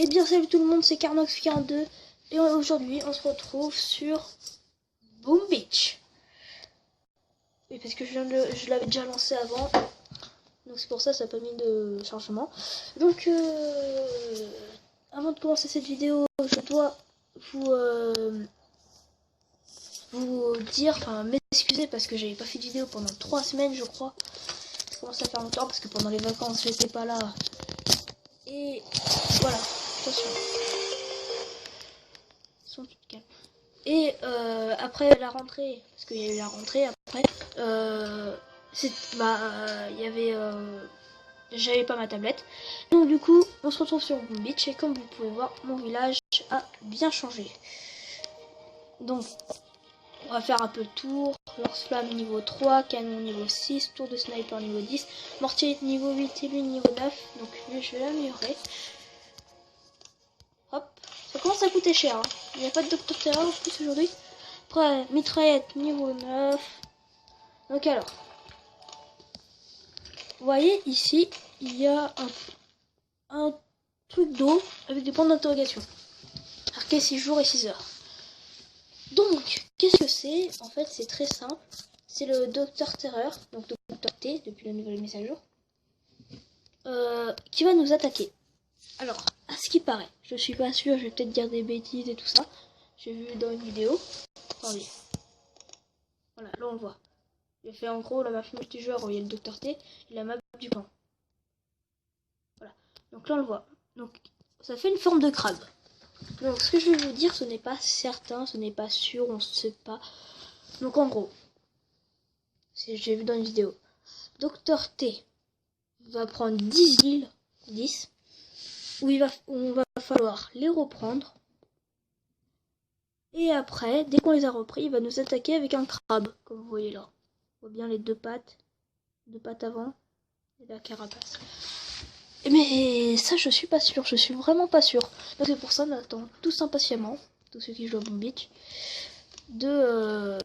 bien salut tout le monde, c'est Carnox42 et aujourd'hui on se retrouve sur Boom Beach. Oui, parce que je l'avais déjà lancé avant, donc c'est pour ça ça n'a pas mis de chargement. Donc avant de commencer cette vidéo, je dois vous dire, enfin m'excuser parce que j'avais pas fait de vidéo pendant 3 semaines je crois. Ça commence à faire longtemps parce que pendant les vacances j'étais pas là. Et voilà, attention. Sont toutes calmes. Et après la rentrée, parce qu'il y a eu la rentrée après, il y avait, j'avais pas ma tablette. Donc du coup, on se retrouve sur Boom Beach et comme vous pouvez voir, mon village a bien changé. Donc, on va faire un peu le tour. Lance-flamme niveau 3, canon niveau 6, tour de sniper niveau 10, mortier niveau 8 et lui niveau 9. Donc lui, je vais l'améliorer. Hop, ça commence à coûter cher. Hein. Il n'y a pas de Docteur Terror en plus aujourd'hui. Après, mitraillette niveau 9. Donc alors, vous voyez ici, il y a un truc d'eau avec des points d'interrogation. Marqué 6 jours et 6 heures. Donc, qu'est-ce que c'est? En fait, c'est très simple. C'est le Docteur Terreur, donc Docteur T, depuis la nouvelle mise à jour, qui va nous attaquer. Alors, à ce qui paraît, je suis pas sûr, je vais peut-être dire des bêtises et tout ça. J'ai vu dans une vidéo. Attendez. Voilà, là on le voit. J'ai fait en gros la map multijoueur où il y a le Docteur T et la map du camp. Voilà. Donc là on le voit. Donc ça fait une forme de crabe. Donc ce que je vais vous dire, ce n'est pas certain, ce n'est pas sûr, on ne sait pas. Donc en gros, j'ai vu dans une vidéo. Docteur T va prendre 10 îles, 10, où on va falloir les reprendre. Et après, dès qu'on les a repris, il va nous attaquer avec un crabe, comme vous voyez là. On voit bien les deux pattes avant et la carapace. Mais ça, je suis pas sûr, je suis vraiment pas sûr. Donc c'est pour ça qu'on attend tous impatiemment, tous ceux qui jouent à Boom Beach, de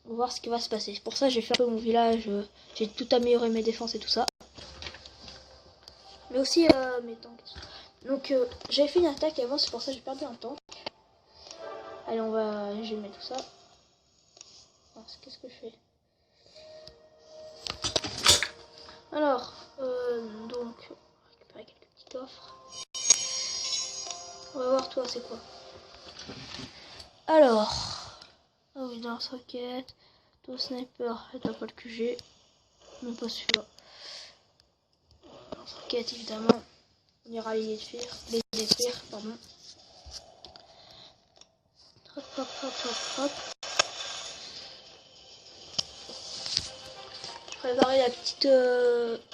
voir ce qui va se passer. Pour ça, j'ai fait un peu mon village, j'ai tout amélioré mes défenses et tout ça. Mais aussi mes tanks. Donc j'avais fait une attaque avant, c'est pour ça que j'ai perdu un tank. Allez, je vais mettre tout ça. Qu'est-ce que je fais? Alors, donc, on va récupérer quelques petits coffres. On va voir toi, c'est quoi? Alors, ah oui, dans roquette, toi sniper, et t'as pas le QG, même pas celui-là. Dans roquette, évidemment, on ira les détruire, pardon. Hop, hop, hop, hop, hop. Je préparais la petite,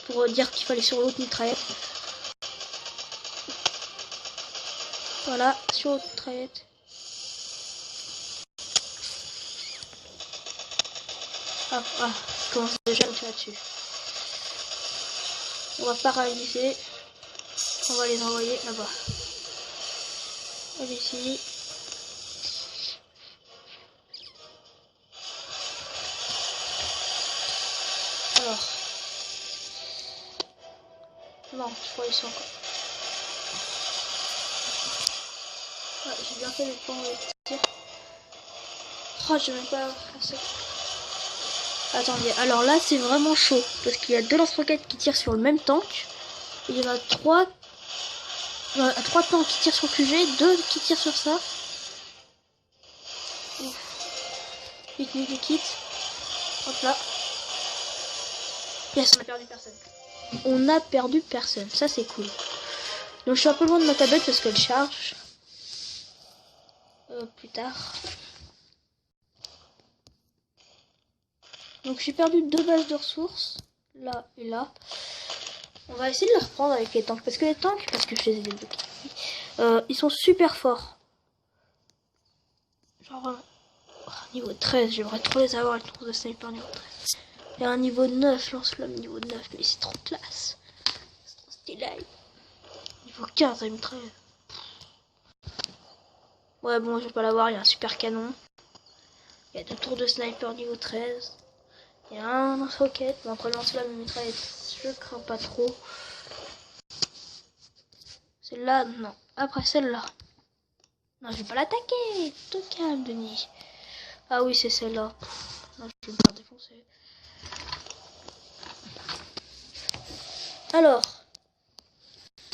pour dire qu'il fallait sur l'autre mitraillette. Voilà, sur l'autre mitraillette. Ah, je commence déjà à me tirer dessus. On va paralyser. On va les envoyer là-bas. Allez ici. Alors. Non, je crois qu'ils sont encore. Ouais, j'ai bien fait le temps de tir. Oh, j'ai même pas assez. Attendez, alors là c'est vraiment chaud parce qu'il y a 2 lance-roquettes qui tirent sur le même tank. Il y en a 3 tanks qui tirent sur QG, 2 qui tirent sur ça. Vite, quitte. Hop là. Yes, on a perdu personne. On a perdu personne, ça c'est cool. Donc je suis un peu loin de ma tablette parce qu'elle charge. Plus tard. Donc j'ai perdu 2 bases de ressources, là et là. On va essayer de les reprendre avec les tanks, parce que les tanks, parce que je les ai débloqués, ils sont super forts. Genre, niveau 13, j'aimerais trop les avoir, les tours de sniper niveau 13. Il y a un niveau 9, lance-flamme niveau 9, mais c'est trop classe. C'est trop stylé. Niveau 15, la mitrailleuse. Ouais, bon, je vais pas l'avoir, il y a un super canon. Il y a 2 tours de sniper niveau 13. Il y a un lance-roquette, mais après lance-flamme et mitraillette, je crains pas trop. Celle-là, non. après celle-là. Non, je vais pas l'attaquer. Te calme, Denis. Ah oui, c'est celle-là. Non, je vais me faire défoncer. Alors,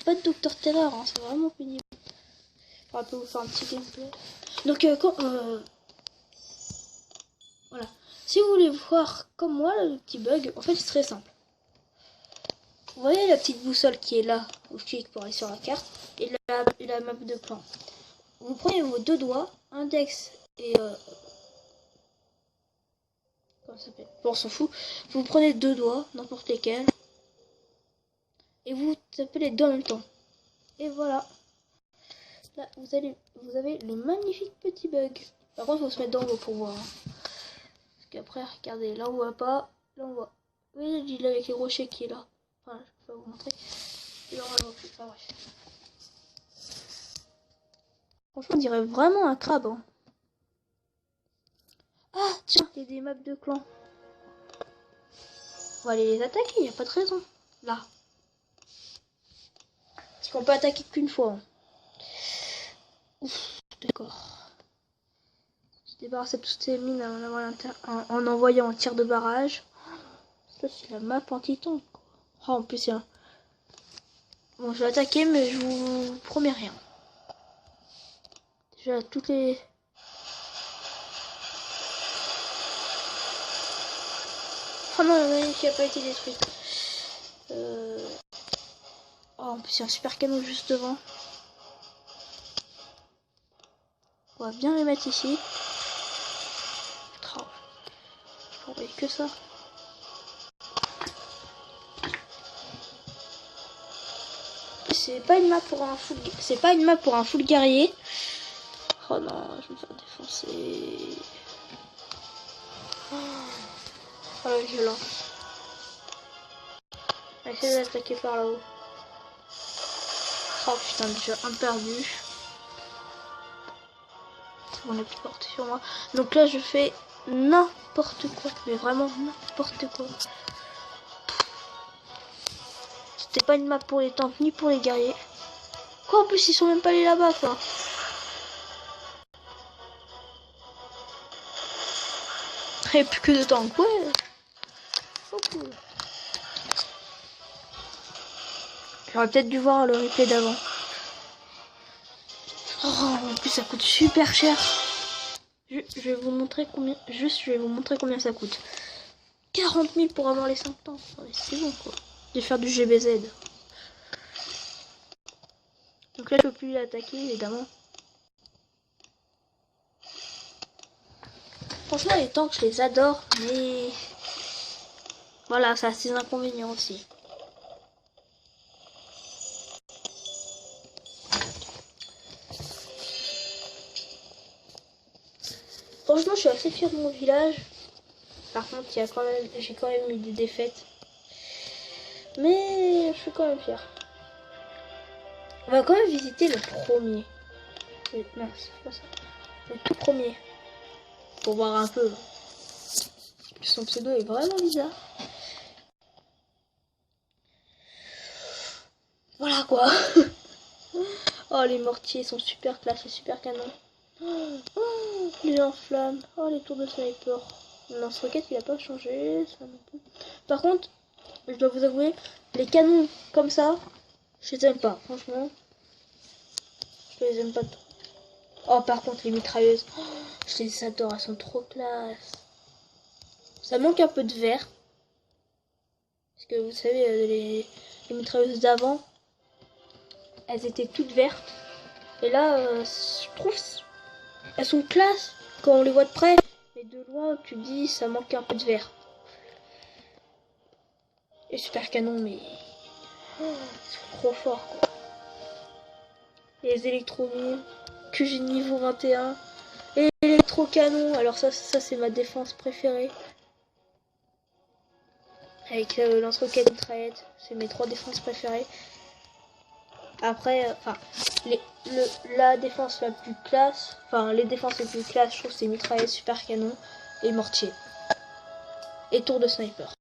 pas de Docteur Terreur, hein, c'est vraiment pénible. On va vous faire un petit gameplay. Donc, voilà. Si vous voulez voir comme moi le petit bug, en fait c'est très simple. Vous voyez la petite boussole qui est là, où je clique pour aller sur la carte, et la map de clan. Vous prenez vos deux doigts, index et comment ça s'appelle? Bon, on s'en fout. Vous prenez deux doigts, n'importe lesquels, et vous tapez les deux en même temps. Et voilà. Là, vous avez le magnifique petit bug. Par contre, il faut se mettre dans l'eau pour voir. Hein. Parce qu'après, regardez, là on voit pas, là on voit. Vous voyez l'île avec les rochers qui est là. Enfin, je vais pas vous montrer. Et là on le voit plus. Enfin, bref. Franchement, on dirait vraiment un crabe. Hein. Ah, tiens, il y a des maps de clans. On va aller les attaquer, il n'y a pas de raison. Là. Parce qu'on peut attaquer qu'une fois. Hein. Ouf, d'accord. Je débarrasse toutes ces mines en envoyant un tir de barrage. Ça, c'est la map anti-tank. Oh, en plus, il y a... Bon, je vais attaquer, mais je vous promets rien. Déjà, toutes les... Oh non, il y en a une qui n'a pas été détruite. Oh, en plus, il y a un super canon juste devant. On va bien les mettre ici. Oh, je peux envoyer que ça. C'est pas une map pour un full... C'est pas une map pour un full guerrier. Oh non, je vais me faire défoncer. Oh la violence. On va essayer d'attaquer par là-haut. Oh putain, déjà un perdu. On est plus porté sur moi. Donc là, je fais n'importe quoi. Mais vraiment n'importe quoi. C'était pas une map pour les tanks ni pour les guerriers. Quoi, en plus, ils sont même pas allés là-bas, quoi. Et plus que de tanks, ouais. Oh, cool. J'aurais peut-être dû voir le replay d'avant. Oh, en plus, ça coûte super cher. Je vais vous montrer combien. Juste, je vais vous montrer combien ça coûte. 40 000 pour avoir les 5 tanks. C'est bon, quoi. De faire du GBZ. Donc là, je peux plus l'attaquer, évidemment. Franchement, les tanks, je les adore, mais... Voilà, ça a ses inconvénients aussi. Franchement, je suis assez fière de mon village. Par contre, j'ai quand même eu des défaites. Mais je suis quand même fière. On va quand même visiter le premier. Non, c'est pas ça. Le tout premier. Pour voir un peu. Son pseudo est vraiment bizarre. Voilà quoi. Oh, les mortiers sont super classe et super canon. Oh, les lance-flammes. Oh, les tours de sniper. Le lance-roquette, il a pas changé. Ça non plus. Par contre, je dois vous avouer, les canons comme ça, je les aime pas. Franchement, je les aime pas trop. Oh, par contre, les mitrailleuses, oh, je les adore. Elles sont trop classe. Ça manque un peu de vert. Parce que vous savez, les mitrailleuses d'avant, elles étaient toutes vertes. Et là, je trouve elles sont classe quand on les voit de près. Mais de loin, tu dis, ça manque un peu de vert. Et super canon, mais oh, c'est trop fort quoi. Les électromines que j'ai niveau 21. Et l'électro-canon, alors ça c'est ma défense préférée. Avec lance-roquette mitraillette, c'est mes 3 défenses préférées. Après, enfin, la défense la plus classe, enfin les défenses les plus classe, je trouve c'est mitraillette, super canon et mortier. Et tour de sniper.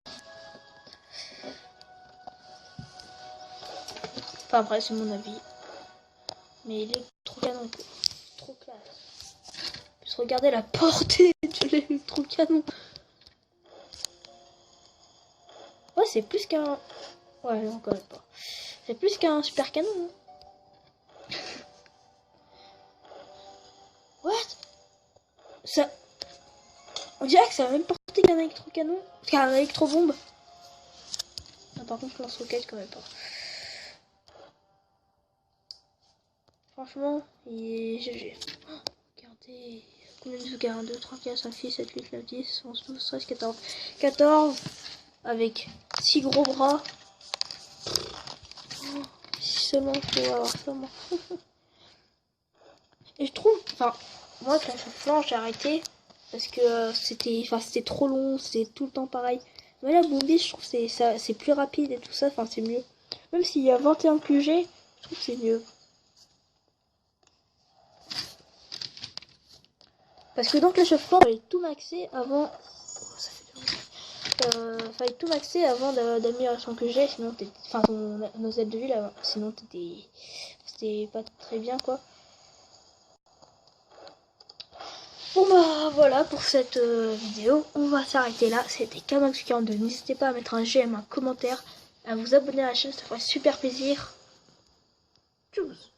Enfin après c'est mon avis. Mais l'électrocanon, trop classe. Juste regardez la portée de l'électrocanon. Ouais, c'est plus qu'un... Ouais, non, quand même pas. C'est plus qu'un super canon. Hein. What? Ça... On dirait que ça a même porté qu'un électrocanon. Qu'un électrobombe. Ah, par contre, lance-roquette, quand même pas. Franchement, il est GG. Oh, regardez. Combien de soukas? 1, 2, 3, 4, 5, 6, 7, 8, 9, 10, 11, 12, 13, 14. 14 avec 6 gros bras. Oh, si seulement je pouvais avoir ça, moi. Et je trouve, enfin, moi, Clash of Clans, j'ai arrêté parce que c'était trop long, c'était tout le temps pareil. Mais là, Boombi, je trouve que c'est plus rapide et tout ça, enfin, c'est mieux. Même s'il y a 21 QG, je trouve que c'est mieux. Parce que dans Clash of Clans, il fallait tout maxer avant. Oh, ça fait fallait tout maxer avant d'amélioration que j'ai, sinon t'es. Enfin, nos aides de ville, sinon t'étais. C'était pas très bien quoi. Bon bah voilà pour cette vidéo, on va s'arrêter là. C'était Kamax42. N'hésitez pas à mettre un j'aime, un commentaire, à vous abonner à la chaîne, ça ferait super plaisir. Tchuss.